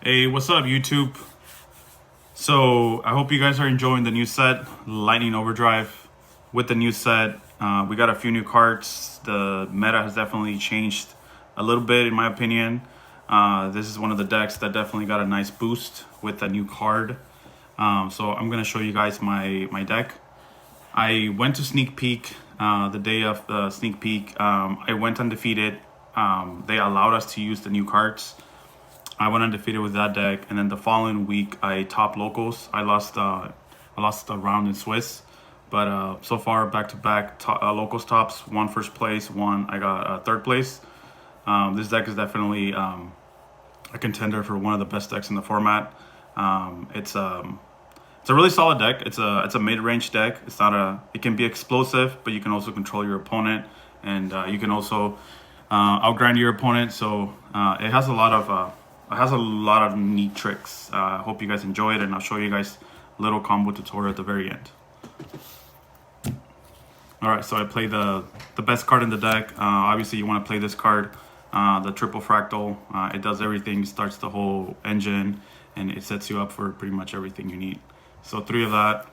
Hey, what's up, YouTube? So I hope you guys are enjoying the new set, Lightning Overdrive. With the new set, we got a few new cards. The meta has definitely changed a little bit, in my opinion. This is one of the decks that definitely got a nice boost with a new card. So I'm gonna show you guys my deck. I went to sneak peek the day of the sneak peek. I went undefeated. They allowed us to use the new cards. I went undefeated with that deck, and then the following week I top locals. I lost a round in Swiss, but so far back to back locals tops. One first place, one I got third place. This deck is definitely a contender for one of the best decks in the format. It's a really solid deck. It's a mid-range deck. It can be explosive, but you can also control your opponent, and you can also outgrind your opponent. So it has a lot of neat tricks. I hope you guys enjoy it, and I'll show you guys a little combo tutorial at the very end. All right, so I play the best card in the deck. Obviously, you want to play this card, the triple fractal. It does everything, starts the whole engine, and it sets you up for pretty much everything you need. So three of that.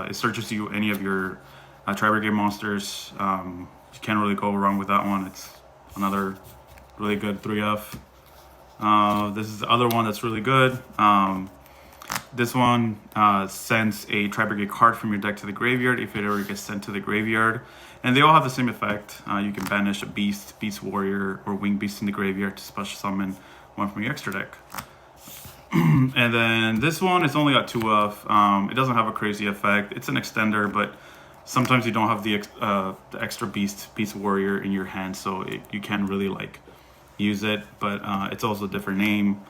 It searches you any of your Tri-Brigade monsters. You can't really go wrong with that one. It's another really good 3F. This is the other one that's really good. This one sends a Tri-Brigade card from your deck to the graveyard if it ever gets sent to the graveyard. And they all have the same effect. You can banish a beast, beast warrior, or winged beast in the graveyard to special summon one from your extra deck. And then this one is only got 2F. It doesn't have a crazy effect. It's an extender, but sometimes you don't have the extra beast warrior in your hand, so you can't really like use it. But it's also a different name.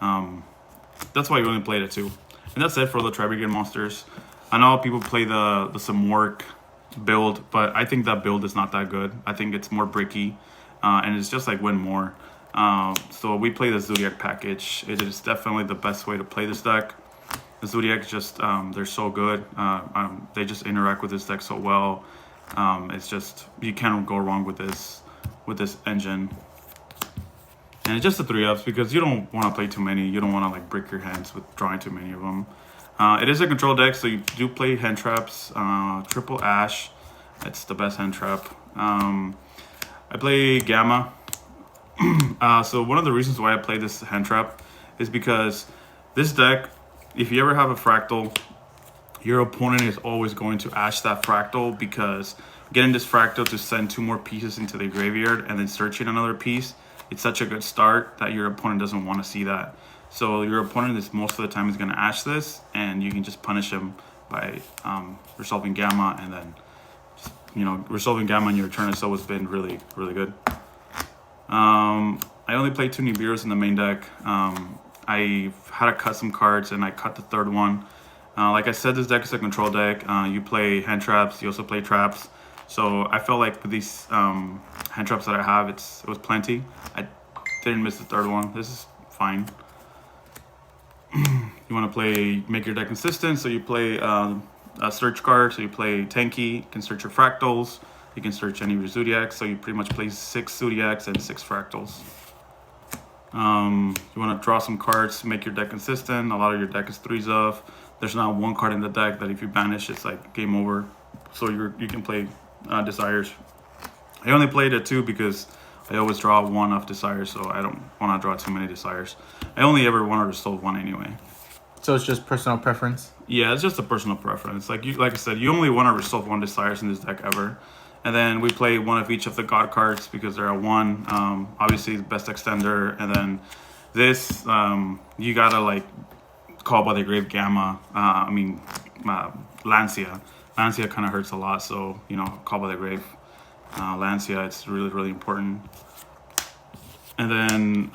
That's why you only played it too. And that's it for the Tri-Brigade monsters. I know people play the Samork build, but I think that build is not that good. I think it's more bricky, and it's just like win more. So we play the Zodiac package. It is definitely the best way to play this deck. The Zoodiac just they're so good. They just interact with this deck so well. It's just, you can't go wrong with this engine. And it's just the 3Fs because you don't want to play too many. You don't want to like break your hands with drawing too many of them. It is a control deck, so you do play hand traps. Triple Ash, it's the best hand trap. I play Gamma. So one of the reasons why I play this hand trap is because this deck, if you ever have a fractal, your opponent is always going to ash that fractal, because getting this fractal to send 2 more pieces into the graveyard and then searching another piece, it's such a good start that your opponent doesn't want to see that. So your opponent is most of the time is going to ash this, and you can just punish him by resolving Gamma, and then just, resolving Gamma in your turn has always been really, really good. I only played 2 Nibiru's in the main deck. I had to cut some cards, and I cut the third one. Like I said, this deck is a control deck. You play hand traps, you also play traps. So I felt like with these hand traps that I have, it was plenty. I didn't miss the third one. This is fine. You want to make your deck consistent, so you play a search card. So you play Tanky, you can search your fractals. You can search any of your Zoodiacs, so you pretty much play 6 Zoodiacs and 6 fractals. You want to draw some cards to make your deck consistent. A lot of your deck is 3s of. There's not one card in the deck that if you banish, it's like game over. So you can play Desires. I only played it 2 because I always draw 1 of Desires, so I don't want to draw too many Desires. I only ever wanted to resolve 1 anyway. So it's just personal preference? Yeah, it's just a personal preference. Like I said, you only want to resolve 1 Desires in this deck ever. And then we play 1 of each of the God cards because they're at 1. Obviously, the best extender. And then this, you gotta like Call by the Grave Gamma. Lancia. Lancia kind of hurts a lot, so Call by the Grave. Lancia, it's really, really important. And then,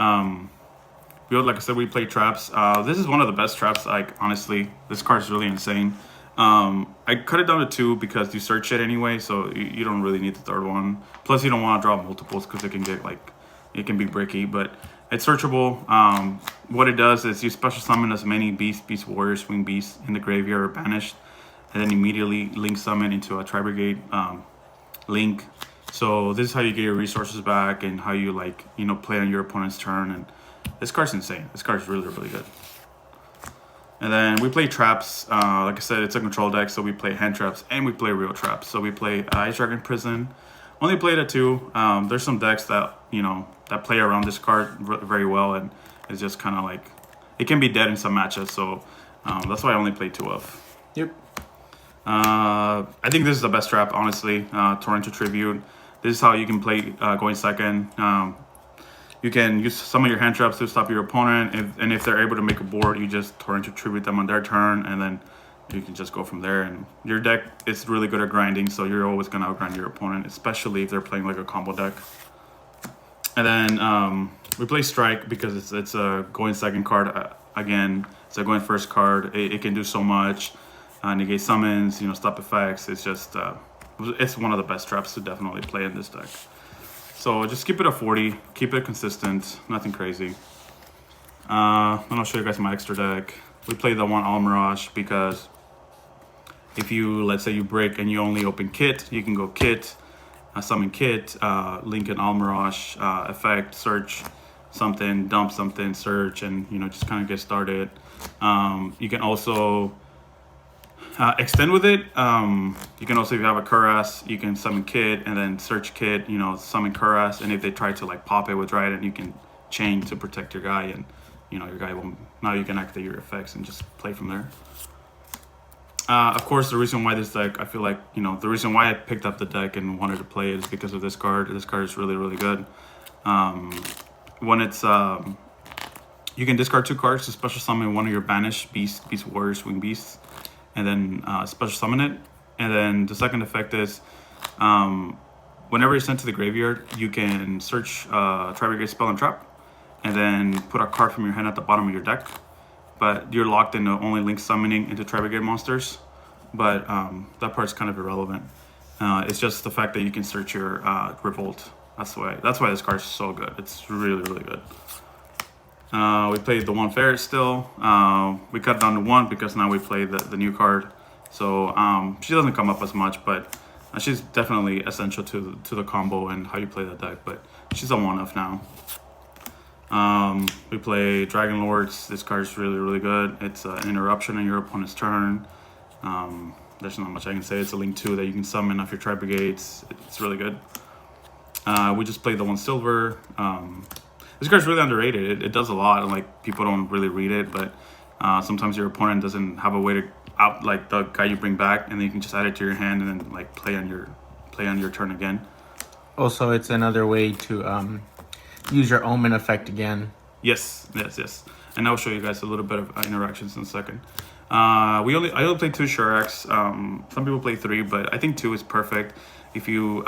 like I said, we play traps. This is one of the best traps. Like honestly, this card is really insane. I cut it down to 2 because you search it anyway, so you don't really need the third one. Plus, you don't want to draw multiples because it can be bricky, but it's searchable. What it does is you special summon as many beast warriors, wing beasts in the graveyard or banished, and then immediately link summon into a Tri-Brigade link. So this is how you get your resources back and how you like, you know, play on your opponent's turn. And this card's insane. This card's really, really good. And then we play traps. Like I said, it's a control deck, so we play hand traps and we play real traps. So we play Ice Dragon Prison. Only played it 2. There's some decks that, you know, that play around this card very well, and it's just kind of like, it can be dead in some matches. So that's why I only play 2 of. Yep. I think this is the best trap, honestly. Torrential Tribute. This is how you can play going second. You can use some of your hand traps to stop your opponent, and if they're able to make a board, you just Torrential Tribute them on their turn, and then you can just go from there. And your deck is really good at grinding, so you're always going to outgrind your opponent, especially if they're playing like a combo deck. And then we play Strike because it's a going second card. Again, it's a going first card. It can do so much. Negate summons, you know, stop effects. It's just, it's one of the best traps to definitely play in this deck. So just keep it at 40, keep it consistent, nothing crazy. Then I'll show you guys my extra deck. We play the one All Mirage because if you, let's say you break and you only open Kit, you can go Kit, summon Kit, link an All Mirage, effect, search something, dump something, search, and, you know, just kind of get started. You can also extend with it. You can also, if you have a Kuras, you can summon Kit and then search Kit, you know, summon Kuras, and if they try to like pop it with Trident, you can chain to protect your guy, and you know your guy won't. Now you can activate your effects and just play from there. Of course, the reason why this deck, I feel like, you know, the reason why I picked up the deck and wanted to play it is because of this card. This card is really, really good. When it's you can discard 2 cards to special summon one of your banished beast warriors, wing beasts, and then special summon it. And then the second effect is whenever you're sent to the graveyard, you can search Tri-Brigade spell and trap, and then put a card from your hand at the bottom of your deck. But you're locked into only link summoning into Tri-Brigade monsters. But that part's kind of irrelevant. It's just the fact that you can search your Revolt. That's why this card's so good. It's really, really good. We played the one Ferret still. We cut it down to 1 because now we play the new card. So she doesn't come up as much, but she's definitely essential to the combo and how you play that deck. But she's a 1-off now. We play Dragon Lords. This card is really, really good. It's an interruption on your opponent's turn. There's not much I can say. It's a link 2 that you can summon off your Tri-Brigades. It's really good. We just played the one Silver. This card's really underrated. It does a lot, and like people don't really read it, but sometimes your opponent doesn't have a way to out like the guy you bring back, and then you can just add it to your hand and then like play on your turn again. Also, it's another way to use your Omen effect again. Yes. And I'll show you guys a little bit of interactions in a second. I only play 2 Shurax. Some people play 3, but I think 2 is perfect. If you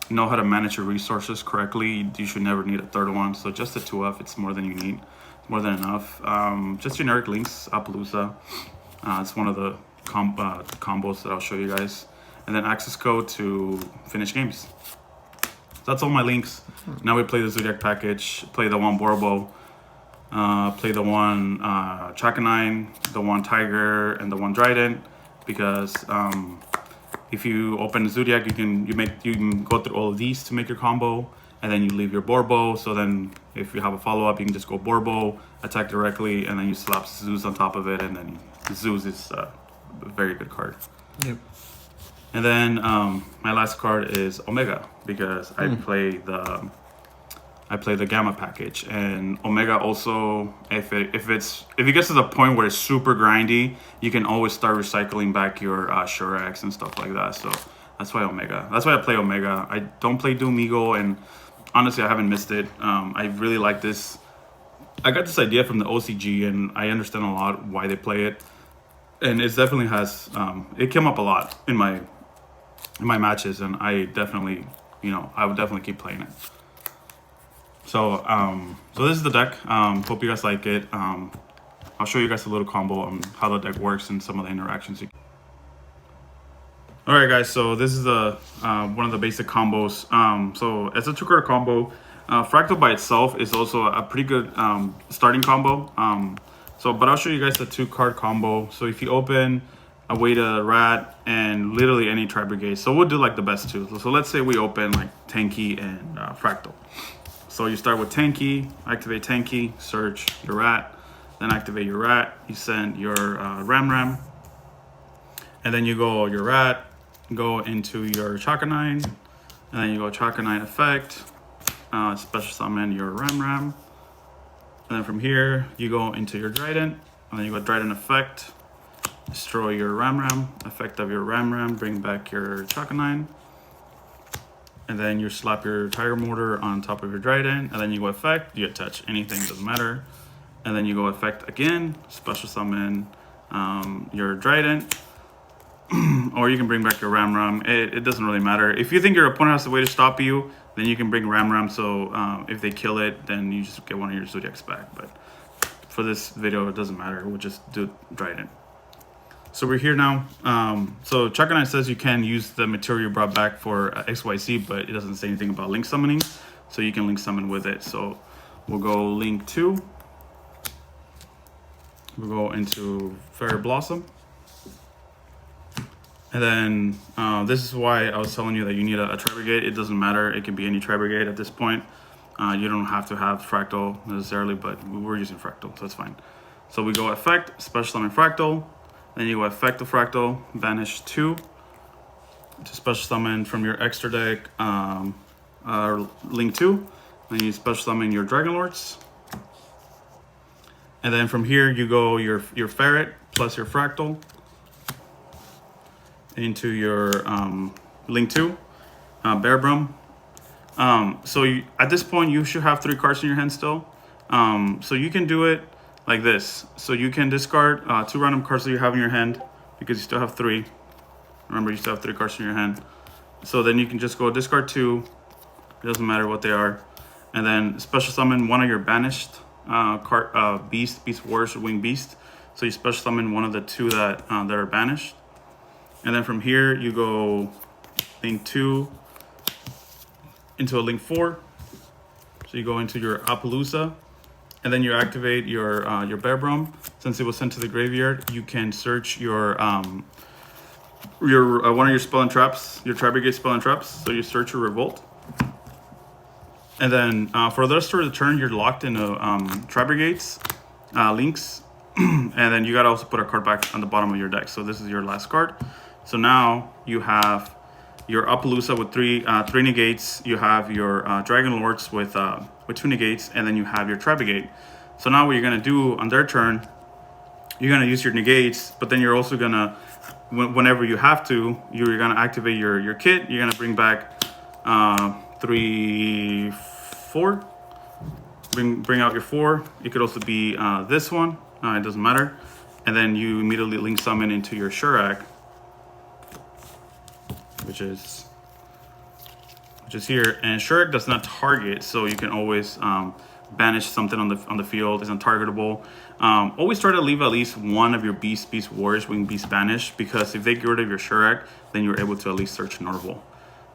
know how to manage your resources correctly, you should never need a 3rd one. So just a 2F, it's more than you need. It's more than enough. Just generic links, Appaloosa. It's one of the combos that I'll show you guys. And then access code to finish games. So that's all my links. Now we play the Zoodiac package, play the one Borbo, play the one Chakanine, the one Tiger, and the one Trident, because if you open the Zoodiac, you can go through all of these to make your combo, and then you leave your Borbo. So then if you have a follow-up, you can just go Borbo, attack directly, and then you slap Zeus on top of it, and then Zeus is a very good card. Yep. And then my last card is Omega, because I play the Gamma package, and Omega also, if it gets to the point where it's super grindy, you can always start recycling back your Shurax and stuff like that. So that's why Omega. That's why I play Omega. I don't play Doom Eagle, and honestly, I haven't missed it. I really like this. I got this idea from the OCG, and I understand a lot why they play it, and it definitely has. It came up a lot in my matches, and I definitely, I would definitely keep playing it. So, so this is the deck. Hope you guys like it. I'll show you guys a little combo on how the deck works and some of the interactions. All right, guys. So this is the one of the basic combos. So it's a 2-card combo. Fractal by itself is also a pretty good starting combo. But I'll show you guys the 2-card combo. So if you open a Weta, Rat, and literally any Tri-Brigade. So we'll do like the best two. So let's say we open like Tanky and Fractal. So you start with Tanky, activate Tanky, search your Rat, then activate your Rat, you send your Ram, and then you go your Rat, go into your Chaka 9, and then you go Chaka 9 effect, special summon your Ram, and then from here you go into your Trident, and then you go Trident effect, destroy your Ram, effect of your Ram, bring back your Chaka 9, and then you slap your Tiger Mortar on top of your Trident, and then you go effect, you touch anything, doesn't matter, and then you go effect again, special summon your Trident, or you can bring back your Ram. It doesn't really matter. If you think your opponent has a way to stop you, then you can bring Ram. So if they kill it, then you just get one of your Zoodiacs back. But for this video, it doesn't matter. We'll just do Trident. So we're here now. So Chaka 9 says you can use the material you brought back for XYZ, but it doesn't say anything about link summoning. So you can link summon with it. So we'll go link 2. We'll go into Fairy Blossom. And then this is why I was telling you that you need a Tri-Brigade. It doesn't matter. It can be any Tri-Brigade at this point. You don't have to have Fractal necessarily, but we're using Fractal, so that's fine. So we go effect, special summon Fractal. Then you go effect the Fractal, banish 2 to special summon from your extra deck link 2. Then you special summon your Dragon Lords. And then from here you go your Ferret plus your Fractal into your link 2 Bear Brum. So at this point you should have 3 cards in your hand still. So you can do it like this. So you can discard 2 random cards that you have in your hand because you still have 3. Remember, you still have 3 cards in your hand. So then you can just go discard 2. It doesn't matter what they are. And then special summon one of your banished Beast Warriors or Winged Beast. So you special summon one of the 2 that are banished. And then from here you go link 2 into a link 4. So you go into your Appaloosa, and then you activate your Bear Brum. Since it was sent to the graveyard, you can search your one of your spell and traps, your Tri-Brigade spell and traps. So you search your Revolt, and then for the rest of the turn, you're locked into Tri-Brigades links, and then you gotta also put a card back on the bottom of your deck. So this is your last card. So now you have your Appaloosa with 3 negates. You have your Dragon Lords with 2 negates, and then you have your Tri-Brigade. So now what you're gonna do on their turn, you're gonna use your negates, but then you're also gonna, whenever you have to, you're gonna activate your kit. You're gonna bring back 3, 4. Bring out your 4. It could also be this one. It doesn't matter. And then you immediately link summon into your Shurak, which is here. And Shurak does not target, so you can always banish something on the field. It's untargetable. Always try to leave at least one of your Beast Warriors Winged Beast banished, because if they get rid of your Shurak, then you're able to at least search Norval.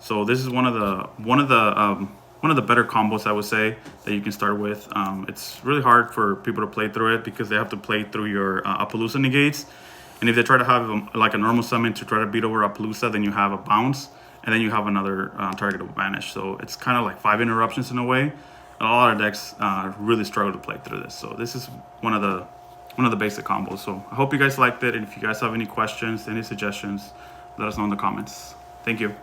So this is one of the better combos, I would say, that you can start with. It's really hard for people to play through it because they have to play through your Appaloosa negates. And if they try to have like a normal summon to try to beat over Appaloosa, then you have a bounce, and then you have another targetable banish. So it's kind of like 5 interruptions in a way. A lot of decks really struggle to play through this. So this is one of the basic combos. So I hope you guys liked it, and if you guys have any questions, any suggestions, let us know in the comments. Thank you.